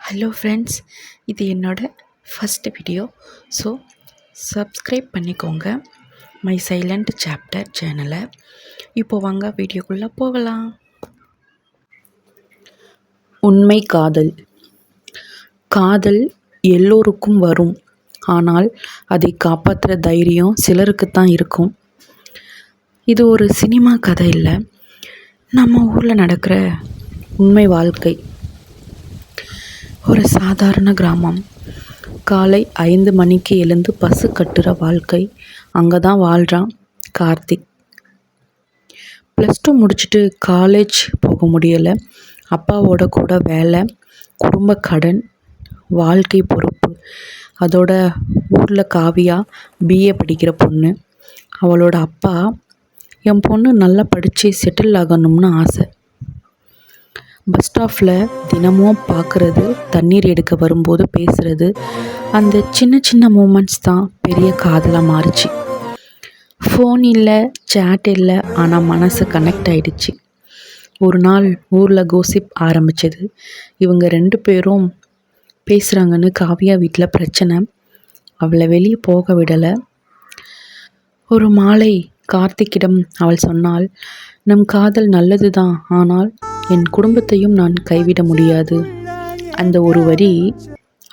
Hello friends, இது என்னோடய first video. So subscribe பண்ணிக்கோங்க மை சைலண்ட் சாப்டர் சேனலை. இப்போ வாங்க வீடியோக்குள்ளே போகலாம். உண்மை காதல். காதல் எல்லோருக்கும் வரும். ஆனால் அதை காப்பாற்றுற தைரியம் சிலருக்கு தான் இருக்கும். இது ஒரு சினிமா கதை இல்லை, நம்ம ஊரில் நடக்கிற உண்மை வாழ்க்கை. ஒரு சாதாரண கிராமம். காலை 5 மணிக்கு எழுந்து பசு கட்டுற வாழ்க்கை. அங்கே தான் வாழ்கிறான் கார்த்திக். +2 முடிச்சுட்டு காலேஜ் போக முடியலை. அப்பாவோட கூட வேலை, குடும்ப கடன், வாழ்க்கை பொறுப்பு. அதோட ஊரில் காவியா BA படிக்கிற பொண்ணு. அவளோட அப்பா, என் பொண்ணு நல்லா படித்து செட்டில் ஆகணும்னு ஆசை. பஸ் ஸ்டாப்பில் தினமும் பார்க்குறது, தண்ணீர் எடுக்க வரும்போது பேசுகிறது, அந்த சின்ன சின்ன மூமெண்ட்ஸ் தான் பெரிய காதலாக மாறிச்சு. ஃபோன் இல்லை, சேட் இல்லை, ஆனால் மனசு கனெக்ட் ஆகிடுச்சு. ஒரு நாள் ஊரில் கோசிப் ஆரம்பிச்சது. இவங்க 2 பேரும் பேசுகிறாங்கன்னு காவியா வீட்டில் பிரச்சனை. அவளை வெளியே போக விடலை. ஒரு மாலை கார்த்திக்கிடம் அவள் சொன்னாள், நம் காதல் நல்லது தான், ஆனால் என் குடும்பத்தையும் நான் கைவிட முடியாது. அந்த ஒரு வரி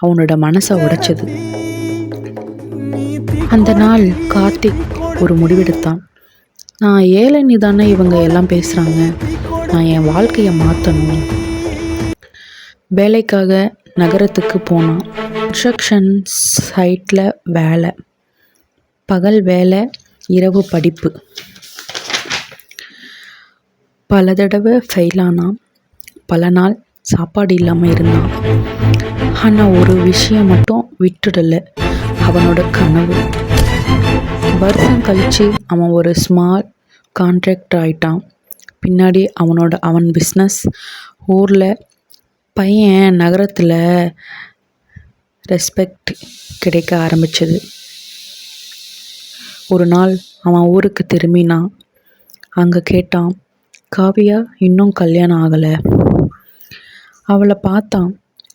அவனோட மனசை உடைச்சது. அந்த நாள் கார்த்திக் ஒரு முடிவெடுத்தான். நான் ஏழை தானே இவங்க எல்லாம் பேசுகிறாங்க, நான் என் வாழ்க்கையை மாற்றணும். வேலைக்காக நகரத்துக்கு போனான். கன்ஸ்ட்ரக்ஷன் சைட்டில் வேலை. பகல் வேலை, இரவு படிப்பு. பல தடவை ஃபெயிலானான். பல நாள் சாப்பாடு இல்லாமல் இருந்தான். ஆனால் ஒரு விஷயம் மட்டும் விட்டுடலை, அவனோட கனவு. வருஷம் கழித்து அவன் ஒரு ஸ்மால் கான்ட்ராக்டர் ஆயிட்டான். பின்னாடி அவன் பிஸ்னஸ் ஊரில், பையன் நகரத்தில் ரெஸ்பெக்ட் கிடைக்க ஆரம்பிச்சது. ஒரு நாள் அவன் ஊருக்கு திரும்பினான். அங்கே கேட்டான், காவியா இன்னும் கல்யாணம் ஆகலை? அவளை பார்த்தான்.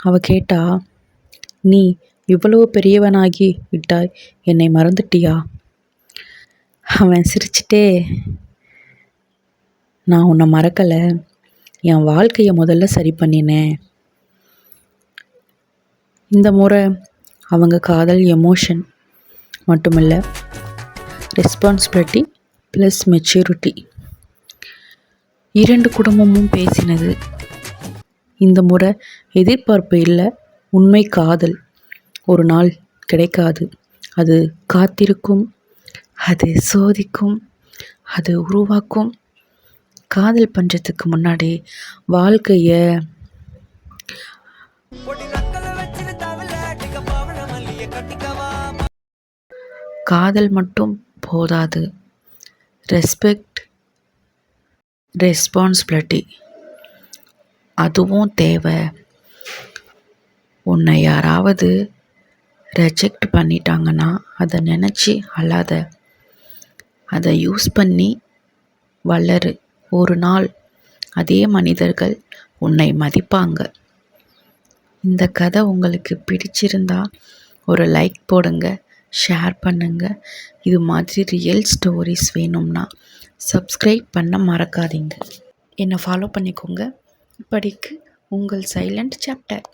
அவள் கேட்டா, நீ இவ்வளவு பெரியவனாகி விட்டாய், என்னை மறந்துட்டியா? அவன் சிரிச்சிட்டே, நான் உன்னை மறக்கலை, என் வாழ்க்கையை முதல்ல சரி பண்ணினேன். இந்த முறை அவங்க காதல் எமோஷன் மட்டுமில்லை, ரெஸ்பான்சிபிலிட்டி ப்ளஸ் மெச்சூரிட்டி. 2 குடும்பமும் பேசினது. இந்த முறை எதிர்பார்ப்பு இல்லை, உண்மை காதல். ஒரு நாள் கிடைக்காது, அது காத்திருக்கும், அது சோதிக்கும், அது உருவாக்கும். காதல் பண்ணுறதுக்கு முன்னாடி வாழ்க்கையை காதல் மட்டும் போதாது, ரெஸ்பெக்ட், ரெஸ்பான்சிபிலிட்டி அதுவும் தேவை. உன்னை யாராவது ரெஜெக்ட் பண்ணிட்டாங்கன்னா அதை நினச்சி அழாத, அதை யூஸ் பண்ணி வளரு. ஒரு நாள் அதே மனிதர்கள் உன்னை மதிப்பாங்க. இந்த கதை உங்களுக்கு பிடிச்சிருந்தா ஒரு லைக் போடுங்க, ஷேர் பண்ணுங்கள். இது மாதிரி ரியல் ஸ்டோரிஸ் வேணும்னா சப்ஸ்கிரைப் பண்ண மறக்காதீங்க. என்னை ஃபாலோ பண்ணிக்கோங்க. இப்படிக்கு உங்கள் சைலண்ட் சாப்டர்.